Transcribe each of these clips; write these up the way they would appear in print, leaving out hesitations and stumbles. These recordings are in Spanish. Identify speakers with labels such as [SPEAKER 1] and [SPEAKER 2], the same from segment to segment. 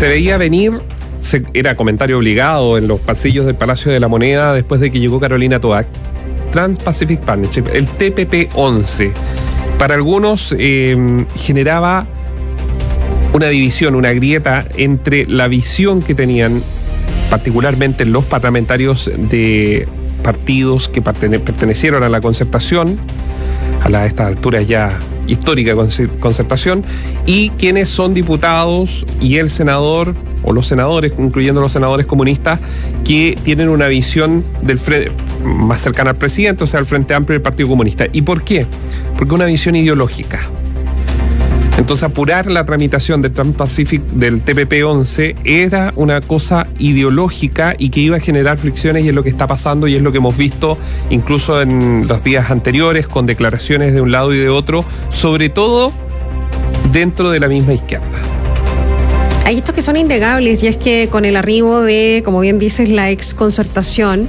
[SPEAKER 1] Se veía venir, era comentario obligado en los pasillos del Palacio de la Moneda después de que llegó Carolina Toac. Trans-Pacific Partnership, el TPP-11. Para algunos generaba una división, una grieta entre la visión que tenían particularmente los parlamentarios de partidos que pertenecieron a la concertación, a estas alturas ya histórica concertación, y quienes son diputados y el senador o los senadores, incluyendo los senadores comunistas, que tienen una visión del más cercana al presidente, o sea, al Frente Amplio del Partido Comunista. ¿Y por qué? Porque una visión ideológica. Entonces, apurar la tramitación del Trans-Pacific del TPP-11 era una cosa ideológica y que iba a generar fricciones, y es lo que está pasando y es lo que hemos visto incluso en los días anteriores con declaraciones de un lado y de otro, sobre todo dentro de la misma izquierda.
[SPEAKER 2] Hay estos que son innegables, y es que con el arribo de, como bien dices, la exconcertación,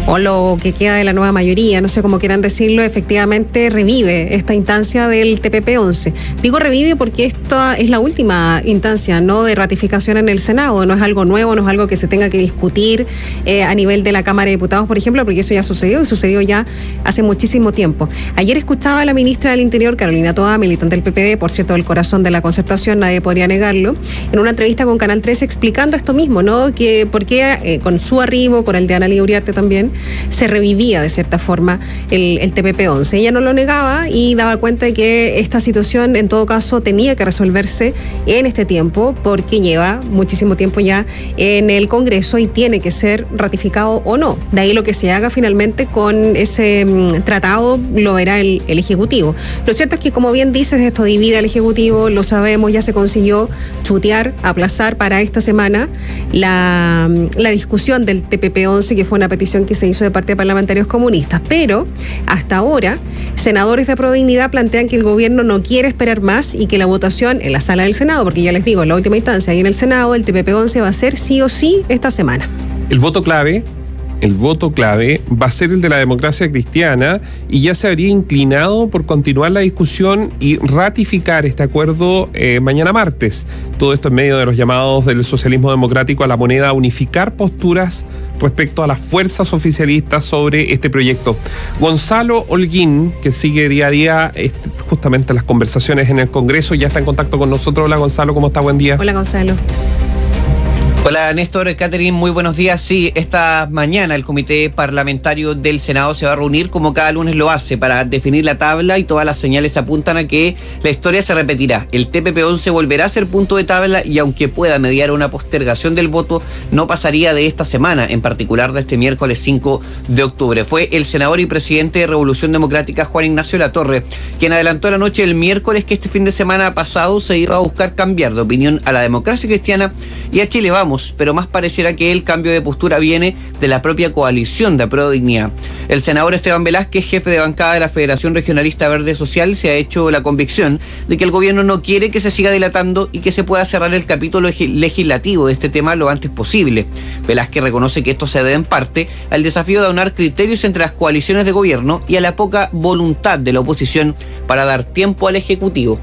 [SPEAKER 2] o lo que queda de la nueva mayoría, no sé cómo quieran decirlo, efectivamente revive esta instancia del TPP-11. Digo revive porque esta es la última instancia, ¿no?, de ratificación en el Senado. No es algo nuevo, no es algo que se tenga que discutir a nivel de la Cámara de Diputados, por ejemplo, porque eso ya sucedió, y sucedió ya hace muchísimo tiempo. Ayer escuchaba a la ministra del Interior, Carolina Toa, militante del PPD, por cierto, del corazón de la concertación, nadie podría negarlo, en una entrevista con Canal 13 explicando esto mismo, ¿no?, que por qué con su arribo, con el de Analía Uriarte también, se revivía de cierta forma el TPP-11. Ella no lo negaba y daba cuenta de que esta situación en todo caso tenía que resolverse en este tiempo, porque lleva muchísimo tiempo ya en el Congreso y tiene que ser ratificado o no. De ahí lo que se haga finalmente con ese tratado lo verá el Ejecutivo. Lo cierto es que, como bien dices, esto divide al Ejecutivo, lo sabemos, ya se consiguió chutear, aplazar para esta semana la discusión del TPP-11, que fue una petición que se hizo de parte de parlamentarios comunistas, pero hasta ahora senadores de Prodignidad plantean que el gobierno no quiere esperar más y que la votación en la sala del Senado, porque ya les digo, en la última instancia y en el Senado, el TPP-11 va a ser sí o sí esta semana. El voto clave va a ser el de la Democracia Cristiana, y ya se habría inclinado por continuar la discusión y ratificar este acuerdo mañana martes. Todo esto en medio de los llamados del socialismo democrático a la Moneda a unificar posturas respecto a las fuerzas oficialistas sobre este proyecto. Gonzalo Holguín, que sigue día a día justamente las conversaciones en el Congreso, ya está en contacto con nosotros. Hola, Gonzalo, ¿cómo está? Buen día. Hola, Gonzalo.
[SPEAKER 3] Hola Néstor, Catherine, muy buenos días. Sí, esta mañana el Comité Parlamentario del Senado se va a reunir como cada lunes lo hace para definir la tabla, y todas las señales apuntan a que la historia se repetirá. El TPP-11 volverá a ser punto de tabla, y aunque pueda mediar una postergación del voto, no pasaría de esta semana, en particular de este miércoles 5 de octubre. Fue el senador y presidente de Revolución Democrática, Juan Ignacio Latorre, quien adelantó la noche del miércoles que este fin de semana pasado se iba a buscar cambiar de opinión a la Democracia Cristiana y a Chile Vamos, pero más pareciera que el cambio de postura viene de la propia coalición de Prodignidad. El senador Esteban Velázquez, jefe de bancada de la Federación Regionalista Verde Social, se ha hecho la convicción de que el gobierno no quiere que se siga dilatando y que se pueda cerrar el capítulo legislativo de este tema lo antes posible. Velázquez reconoce que esto se debe en parte al desafío de aunar criterios entre las coaliciones de gobierno y a la poca voluntad de la oposición para dar tiempo al Ejecutivo.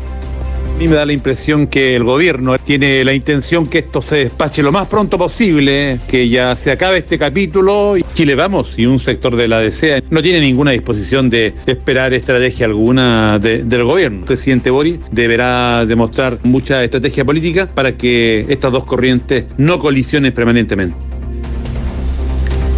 [SPEAKER 4] A mí me da la impresión que el gobierno tiene la intención que esto se despache lo más pronto posible, que ya se acabe este capítulo. Chile Vamos y un sector de la DC no tiene ninguna disposición de esperar estrategia alguna del gobierno. El presidente Boric deberá demostrar mucha estrategia política para que estas dos corrientes no colisionen permanentemente.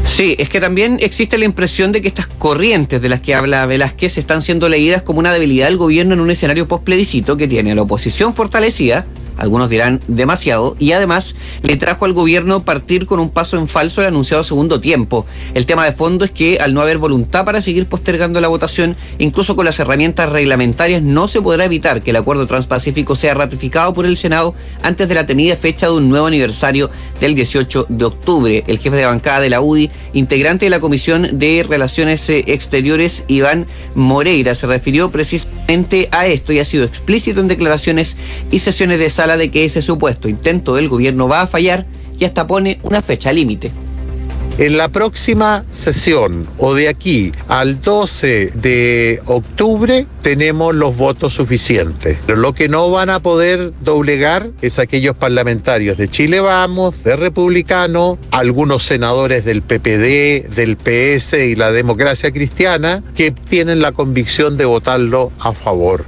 [SPEAKER 3] Sí, es que también existe la impresión de que estas corrientes de las que habla Velázquez están siendo leídas como una debilidad del gobierno en un escenario post-plebiscito que tiene a la oposición fortalecida, algunos dirán demasiado, y además le trajo al gobierno partir con un paso en falso el anunciado segundo tiempo. El tema de fondo es que al no haber voluntad para seguir postergando la votación, incluso con las herramientas reglamentarias, no se podrá evitar que el acuerdo transpacífico sea ratificado por el Senado antes de la temida fecha de un nuevo aniversario del 18 de octubre. El jefe de bancada de la UDI, integrante de la Comisión de Relaciones Exteriores, Iván Moreira, se refirió precisamente a esto y ha sido explícito en declaraciones y sesiones de sala de que ese supuesto intento del gobierno va a fallar y hasta pone una fecha límite.
[SPEAKER 5] En la próxima sesión o de aquí al 12 de octubre tenemos los votos suficientes. Pero lo que no van a poder doblegar es aquellos parlamentarios de Chile Vamos, de Republicano, algunos senadores del PPD, del PS y la Democracia Cristiana que tienen la convicción de votarlo a favor.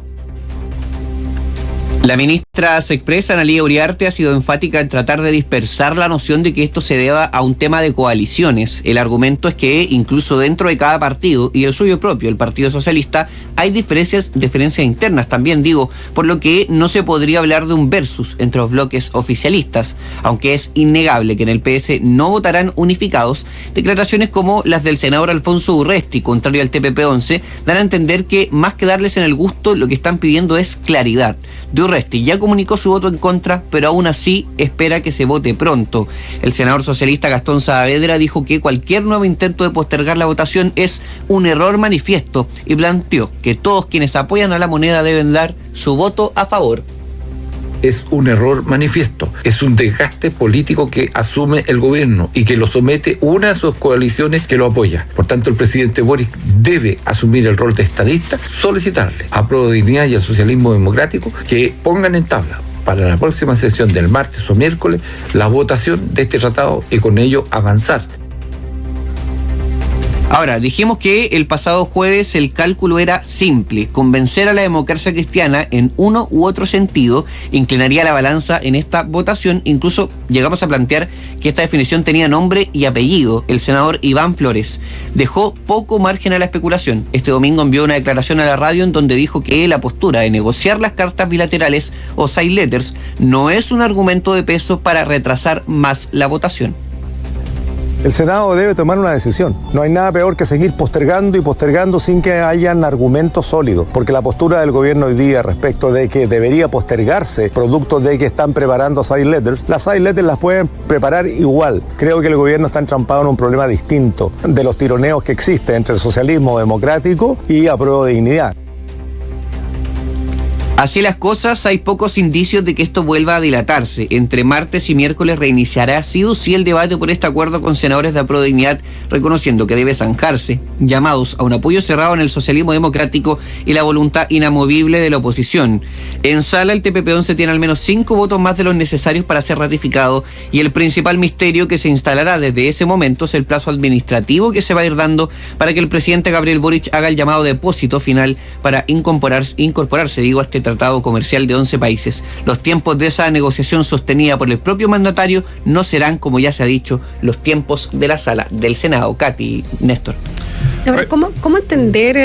[SPEAKER 3] La ministra se expresa, Analía Uriarte, ha sido enfática en tratar de dispersar la noción de que esto se deba a un tema de coaliciones. El argumento es que incluso dentro de cada partido, y el suyo propio, el Partido Socialista, hay diferencias internas también, por lo que no se podría hablar de un versus entre los bloques oficialistas, aunque es innegable que en el PS no votarán unificados. Declaraciones como las del senador Alfonso Urresti, contrario al TPP-11, dan a entender que más que darles en el gusto, lo que están pidiendo es claridad. Urresti ya comunicó su voto en contra, pero aún así espera que se vote pronto. El senador socialista Gastón Saavedra dijo que cualquier nuevo intento de postergar la votación es un error manifiesto y planteó que todos quienes apoyan a la moneda deben dar su voto a favor.
[SPEAKER 6] Es un error manifiesto, es un desgaste político que asume el gobierno y que lo somete una de sus coaliciones que lo apoya. Por tanto, el presidente Boric debe asumir el rol de estadista, solicitarle a Prodignidad y al Socialismo Democrático que pongan en tabla para la próxima sesión del martes o miércoles la votación de este tratado y con ello avanzar.
[SPEAKER 3] Ahora, dijimos que el pasado jueves el cálculo era simple: convencer a la democracia cristiana en uno u otro sentido inclinaría la balanza en esta votación. Incluso llegamos a plantear que esta definición tenía nombre y apellido. El senador Iván Flores dejó poco margen a la especulación. Este domingo envió una declaración a la radio en donde dijo que la postura de negociar las cartas bilaterales o side letters no es un argumento de peso para retrasar más la votación.
[SPEAKER 7] El Senado debe tomar una decisión. No hay nada peor que seguir postergando y postergando sin que hayan argumentos sólidos, porque la postura del gobierno hoy día respecto de que debería postergarse producto de que están preparando side letters, las side letters las pueden preparar igual. Creo que el gobierno está entrampado en un problema distinto de los tironeos que existen entre el socialismo democrático y Apruebo Dignidad.
[SPEAKER 3] Así las cosas, hay pocos indicios de que esto vuelva a dilatarse. Entre martes y miércoles reiniciará sí o sí el debate por este acuerdo con senadores de Apruebo Dignidad, reconociendo que debe zanjarse, llamados a un apoyo cerrado en el socialismo democrático y la voluntad inamovible de la oposición. En sala, el TPP-11 tiene al menos 5 votos más de los necesarios para ser ratificado, y el principal misterio que se instalará desde ese momento es el plazo administrativo que se va a ir dando para que el presidente Gabriel Boric haga el llamado depósito final para incorporarse a este tratado comercial de 11 países. Los tiempos de esa negociación sostenida por el propio mandatario no serán, como ya se ha dicho, los tiempos de la sala del Senado. Katy, Néstor.
[SPEAKER 2] Ahora, ¿cómo entender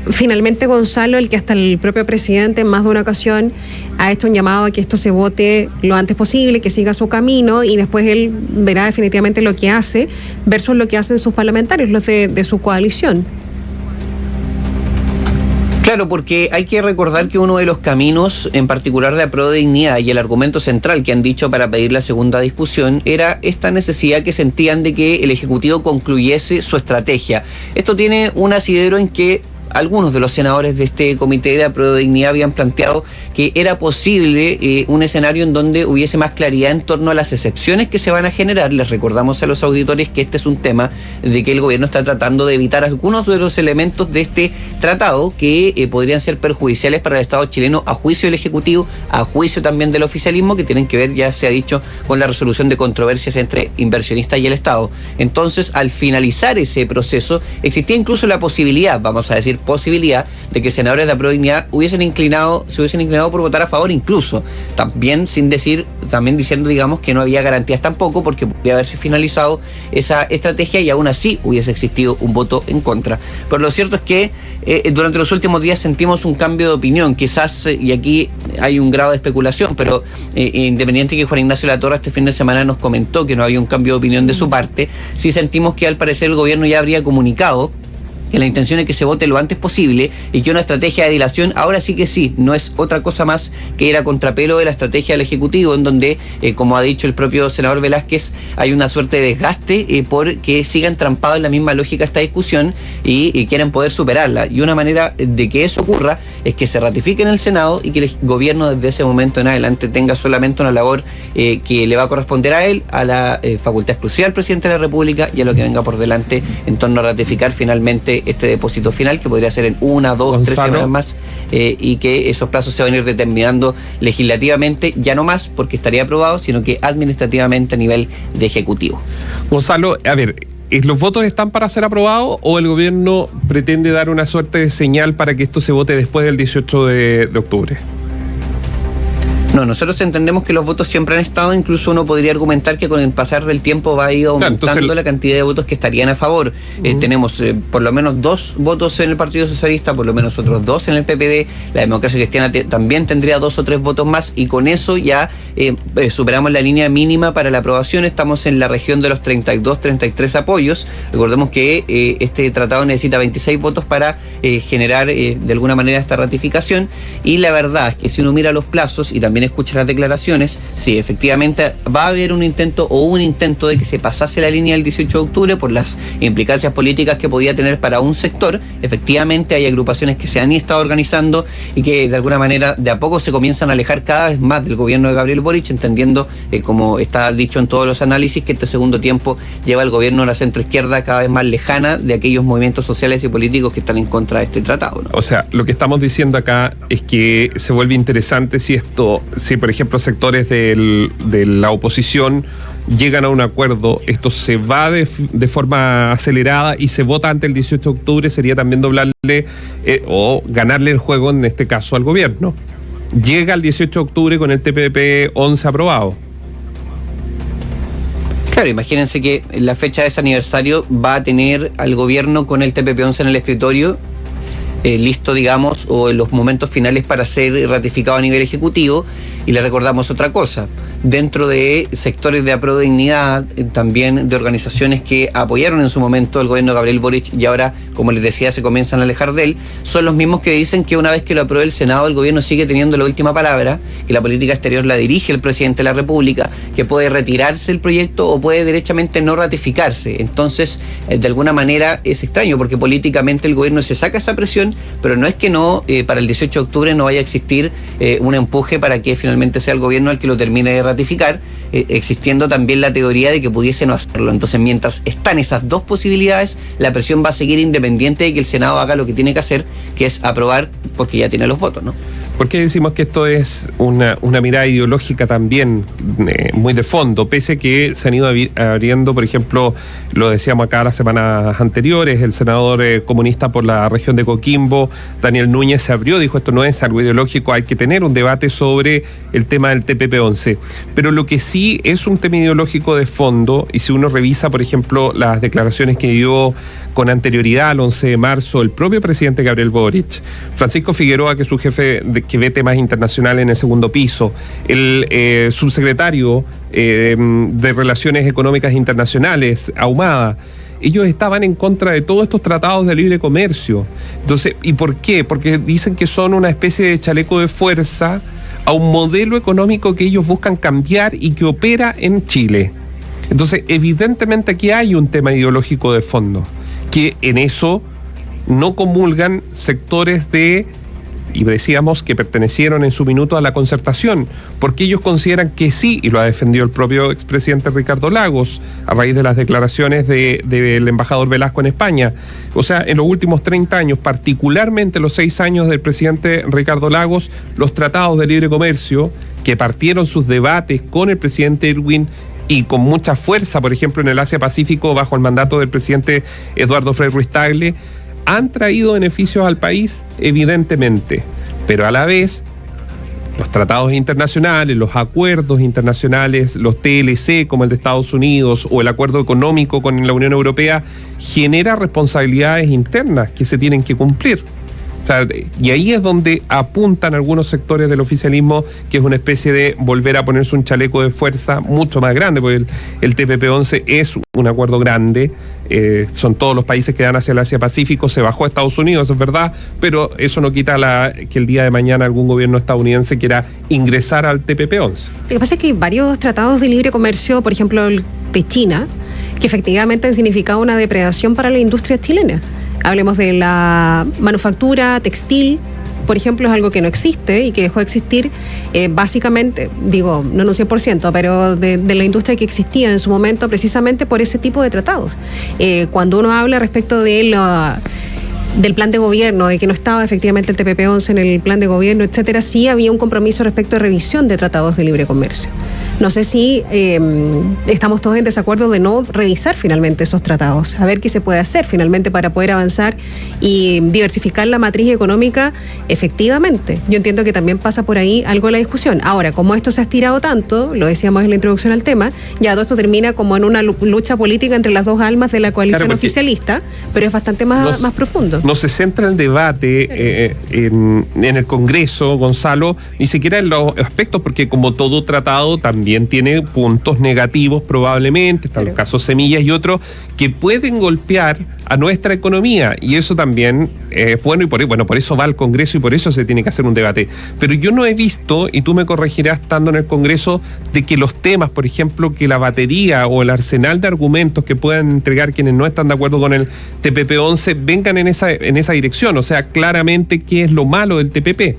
[SPEAKER 2] finalmente, Gonzalo, el que hasta el propio presidente en más de una ocasión ha hecho un llamado a que esto se vote lo antes posible, que siga su camino y después él verá definitivamente lo que hace versus lo que hacen sus parlamentarios, los de su coalición?
[SPEAKER 3] Claro, porque hay que recordar que uno de los caminos, en particular de Apruebo Dignidad, y el argumento central que han dicho para pedir la segunda discusión, era esta necesidad que sentían de que el Ejecutivo concluyese su estrategia. Esto tiene un asidero en que algunos de los senadores de este comité de Apruebo Dignidad habían planteado que era posible un escenario en donde hubiese más claridad en torno a las excepciones que se van a generar. Les recordamos a los auditores que este es un tema de que el gobierno está tratando de evitar algunos de los elementos de este tratado que podrían ser perjudiciales para el Estado chileno, a juicio del Ejecutivo, a juicio también del oficialismo, que tienen que ver, ya se ha dicho, con la resolución de controversias entre inversionistas y el Estado. Entonces, al finalizar ese proceso, existía incluso la posibilidad, vamos a decir, de que senadores de Apruebo Dignidad se hubiesen inclinado por votar a favor, incluso también diciendo, digamos, que no había garantías tampoco, porque podría haberse finalizado esa estrategia y aún así hubiese existido un voto en contra. Pero lo cierto es que durante los últimos días sentimos un cambio de opinión, quizás, y aquí hay un grado de especulación, pero independiente que Juan Ignacio Latorre este fin de semana nos comentó que no había un cambio de opinión de su parte, sí sentimos que al parecer el gobierno ya habría comunicado que la intención es que se vote lo antes posible y que una estrategia de dilación, ahora sí que sí, no es otra cosa más que ir a contrapelo de la estrategia del Ejecutivo, en donde, como ha dicho el propio senador Velázquez, hay una suerte de desgaste porque sigan trampados en la misma lógica esta discusión y quieren poder superarla. Y una manera de que eso ocurra es que se ratifique en el Senado y que el gobierno desde ese momento en adelante tenga solamente una labor que le va a corresponder a él, a la facultad exclusiva del presidente de la República y a lo que venga por delante en torno a ratificar finalmente este depósito final, que podría ser en 1, 2, 3 semanas más, y que esos plazos se van a ir determinando legislativamente, ya no más porque estaría aprobado, sino que administrativamente a nivel de Ejecutivo.
[SPEAKER 1] Gonzalo, a ver, ¿los votos están para ser aprobados o el gobierno pretende dar una suerte de señal para que esto se vote después del 18 de octubre?
[SPEAKER 3] No, nosotros entendemos que los votos siempre han estado, incluso uno podría argumentar que con el pasar del tiempo va a ir aumentando la cantidad de votos que estarían a favor. Tenemos por lo menos 2 votos en el Partido Socialista, por lo menos otros 2 en el PPD, la Democracia Cristiana también tendría 2 o 3 votos más y con eso ya superamos la línea mínima para la aprobación, estamos en la región de los 32, 33 apoyos. Recordemos que este tratado necesita 26 votos para generar de alguna manera esta ratificación y la verdad es que si uno mira los plazos y también escucha las declaraciones, sí, efectivamente va a haber un intento de que se pasase la línea del 18 de octubre por las implicancias políticas que podía tener para un sector. Efectivamente hay agrupaciones que se han estado organizando y que de alguna manera de a poco se comienzan a alejar cada vez más del gobierno de Gabriel Boric, entendiendo, como está dicho en todos los análisis, que este segundo tiempo lleva al gobierno de la centroizquierda cada vez más lejana de aquellos movimientos sociales y políticos que están en contra de este tratado, ¿no?
[SPEAKER 1] O sea, lo que estamos diciendo acá es que se vuelve interesante si por ejemplo sectores de la oposición llegan a un acuerdo, esto se va de forma acelerada y se vota antes del 18 de octubre, sería también doblarle o ganarle el juego en este caso al gobierno. Llega el 18 de octubre con el TPP 11 aprobado.
[SPEAKER 3] Claro, imagínense que la fecha de ese aniversario va a tener al gobierno con el TPP 11 en el escritorio, listo, digamos, o en los momentos finales para ser ratificado a nivel ejecutivo. Y le recordamos otra cosa, dentro de sectores de Apro Dignidad, también de organizaciones que apoyaron en su momento al gobierno de Gabriel Boric y ahora, como les decía, se comienzan a alejar de él, son los mismos que dicen que una vez que lo apruebe el Senado, el gobierno sigue teniendo la última palabra, que la política exterior la dirige el presidente de la República, que puede retirarse el proyecto o puede derechamente no ratificarse. Entonces, de alguna manera es extraño porque políticamente el gobierno se saca esa presión, pero no es que no, para el 18 de octubre no vaya a existir un empuje para que finalmente sea el gobierno el que lo termine de ratificar, existiendo también la teoría de que pudiese no hacerlo. Entonces, mientras están esas dos posibilidades, la presión va a seguir independiente de que el Senado haga lo que tiene que hacer, que es aprobar porque ya tiene los votos, ¿no?
[SPEAKER 1] ¿Por qué decimos que esto es una mirada ideológica también muy de fondo? Pese a que se han ido abriendo, por ejemplo, lo decíamos acá las semanas anteriores, el senador comunista por la región de Coquimbo, Daniel Núñez, se abrió, dijo esto no es algo ideológico, hay que tener un debate sobre el tema del TPP-11. Pero lo que sí es un tema ideológico de fondo, y si uno revisa, por ejemplo, las declaraciones que dio con anterioridad al 11 de marzo el propio presidente Gabriel Boric, Francisco Figueroa, que es su jefe que ve temas internacionales en el segundo piso, el subsecretario de Relaciones Económicas Internacionales, Ahumada, ellos estaban en contra de todos estos tratados de libre comercio. Entonces, ¿y por qué? Porque dicen que son una especie de chaleco de fuerza a un modelo económico que ellos buscan cambiar y que opera en Chile. Entonces, evidentemente aquí hay un tema ideológico de fondo, que en eso no comulgan sectores y decíamos que pertenecieron en su minuto a la concertación, porque ellos consideran que sí, y lo ha defendido el propio expresidente Ricardo Lagos, a raíz de las declaraciones del embajador Velasco en España. O sea, en los últimos 30 años, particularmente los 6 años del presidente Ricardo Lagos, los tratados de libre comercio, que partieron sus debates con el presidente Erwin y con mucha fuerza, por ejemplo, en el Asia-Pacífico, bajo el mandato del presidente Eduardo Frei Ruiz-Tagle, han traído beneficios al país, evidentemente, pero a la vez los tratados internacionales, los acuerdos internacionales, los TLC como el de Estados Unidos o el acuerdo económico con la Unión Europea, genera responsabilidades internas que se tienen que cumplir. O sea, y ahí es donde apuntan algunos sectores del oficialismo, que es una especie de volver a ponerse un chaleco de fuerza mucho más grande, porque el TPP-11 es un acuerdo grande, son todos los países que dan hacia el Asia-Pacífico, se bajó a Estados Unidos, eso es verdad, pero eso no quita que el día de mañana algún gobierno estadounidense quiera ingresar al TPP-11.
[SPEAKER 2] Lo que pasa es que hay varios tratados de libre comercio, por ejemplo el de China, que efectivamente han significado una depredación para la industria chilena. Hablemos de la manufactura textil, por ejemplo, es algo que no existe y que dejó de existir básicamente, digo, no en un 100%, pero de la industria que existía en su momento precisamente por ese tipo de tratados. Cuando uno habla respecto de del plan de gobierno, de que no estaba efectivamente el TPP-11 en el plan de gobierno, etcétera, sí había un compromiso respecto a revisión de tratados de libre comercio. No sé si estamos todos en desacuerdo de no revisar finalmente esos tratados, a ver qué se puede hacer finalmente para poder avanzar y diversificar la matriz económica efectivamente. Yo entiendo que también pasa por ahí algo de la discusión. Ahora, como esto se ha estirado tanto, lo decíamos en la introducción al tema, ya todo esto termina como en una lucha política entre las dos almas de la coalición oficialista, pero es bastante más profundo.
[SPEAKER 1] No se centra el debate en el Congreso, Gonzalo, ni siquiera en los aspectos, porque como todo tratado también tiene puntos negativos probablemente, están los casos semillas y otros que pueden golpear a nuestra economía, y eso también es bueno, y por eso va al Congreso y por eso se tiene que hacer un debate. Pero yo no he visto, y tú me corregirás estando en el Congreso, de que los temas, por ejemplo, que la batería o el arsenal de argumentos que puedan entregar quienes no están de acuerdo con el TPP-11 vengan en esa dirección, o sea, claramente qué es lo malo del TPP.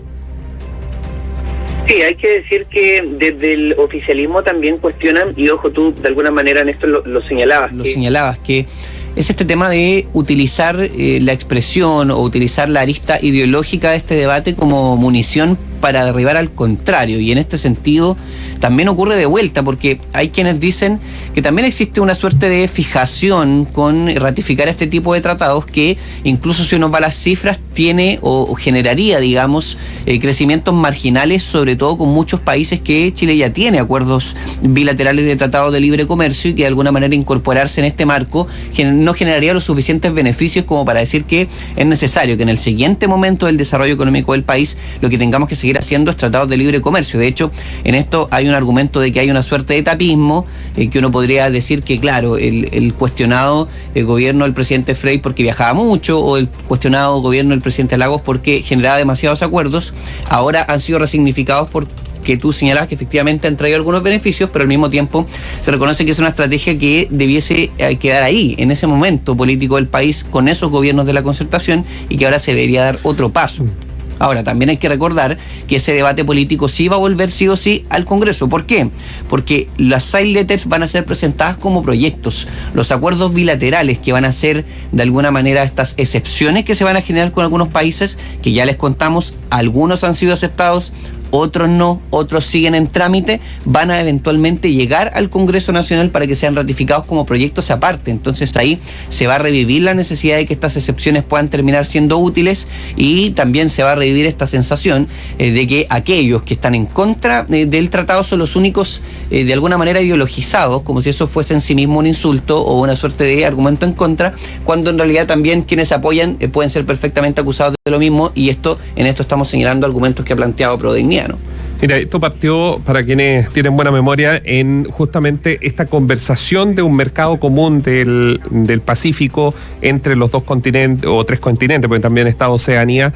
[SPEAKER 8] Sí, hay que decir que desde el oficialismo también cuestionan, y ojo, tú de alguna manera en esto lo señalabas.
[SPEAKER 3] Señalabas que es este tema de utilizar la expresión o utilizar la arista ideológica de este debate como munición para derribar al contrario, y en este sentido también ocurre de vuelta, porque hay quienes dicen que también existe una suerte de fijación con ratificar este tipo de tratados que incluso si uno va a las cifras tiene o generaría, digamos, crecimientos marginales, sobre todo con muchos países que Chile ya tiene acuerdos bilaterales de tratados de libre comercio, y que de alguna manera incorporarse en este marco no generaría los suficientes beneficios como para decir que es necesario que en el siguiente momento del desarrollo económico del país lo que tengamos que seguir haciendo es tratados de libre comercio. De hecho, en esto hay un argumento de que hay una suerte de etapismo, que uno podría decir que, claro, el cuestionado gobierno del presidente Frey porque viajaba mucho, o el cuestionado gobierno del presidente Lagos porque generaba demasiados acuerdos, ahora han sido resignificados porque tú señalabas que efectivamente han traído algunos beneficios, pero al mismo tiempo se reconoce que es una estrategia que debiese quedar ahí, en ese momento político del país, con esos gobiernos de la concertación, y que ahora se debería dar otro paso. Ahora, también hay que recordar que ese debate político sí va a volver sí o sí al Congreso. ¿Por qué? Porque las side letters van a ser presentadas como proyectos. Los acuerdos bilaterales que van a ser, de alguna manera, estas excepciones que se van a generar con algunos países, que ya les contamos, algunos han sido aceptados, otros no, otros siguen en trámite, van a eventualmente llegar al Congreso Nacional para que sean ratificados como proyectos aparte. Entonces ahí se va a revivir la necesidad de que estas excepciones puedan terminar siendo útiles, y también se va a revivir esta sensación de que aquellos que están en contra del tratado son los únicos de alguna manera ideologizados, como si eso fuese en sí mismo un insulto o una suerte de argumento en contra, cuando en realidad también quienes apoyan pueden ser perfectamente acusados de lo mismo, y en esto estamos señalando argumentos que ha planteado Prodignidad.
[SPEAKER 1] Mira, esto partió, para quienes tienen buena memoria, en justamente esta conversación de un mercado común del Pacífico entre los dos continentes, o tres continentes, porque también está Oceanía.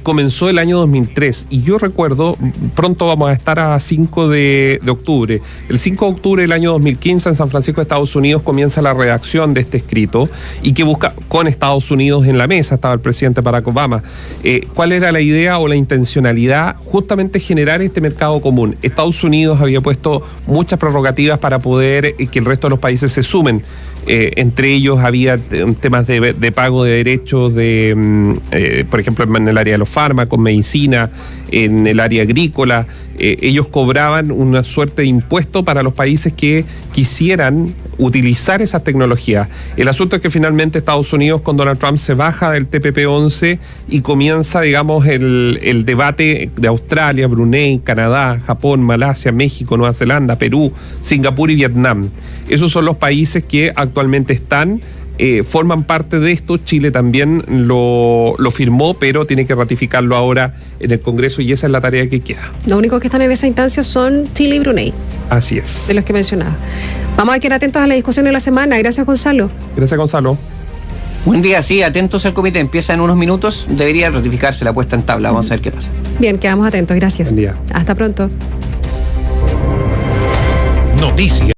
[SPEAKER 1] Comenzó el año 2003, y yo recuerdo, pronto vamos a estar a 5 de octubre. El 5 de octubre del año 2015 en San Francisco, Estados Unidos, comienza la redacción de este escrito, y que busca, con Estados Unidos en la mesa, estaba el presidente Barack Obama, cuál era la idea o la intencionalidad, justamente generar este mercado común. Estados Unidos había puesto muchas prerrogativas para poder que el resto de los países se sumen. Entre ellos había temas de pago de derechos por ejemplo, en el área de los fármacos, medicina, en el área agrícola. Ellos cobraban una suerte de impuesto para los países que quisieran utilizar esas tecnologías. El asunto es que finalmente Estados Unidos con Donald Trump se baja del TPP-11 y comienza, digamos, el debate de Australia, Brunei, Canadá, Japón, Malasia, México, Nueva Zelanda, Perú, Singapur y Vietnam. Esos son los países que actualmente están forman parte de esto. Chile también lo firmó, pero tiene que ratificarlo ahora en el Congreso y esa es la tarea que queda.
[SPEAKER 2] Los únicos que están en esa instancia son Chile y Brunei,
[SPEAKER 1] Así es.
[SPEAKER 2] de los que mencionaba. Vamos a quedar atentos a la discusión de la semana. Gracias, Gonzalo.
[SPEAKER 1] Gracias, Gonzalo.
[SPEAKER 3] Buen día, sí, atentos al comité. Empieza en unos minutos. Debería ratificarse la puesta en tabla. Vamos a ver qué pasa.
[SPEAKER 2] Bien, quedamos atentos. Gracias.
[SPEAKER 1] Buen día.
[SPEAKER 2] Hasta pronto.
[SPEAKER 9] Noticias.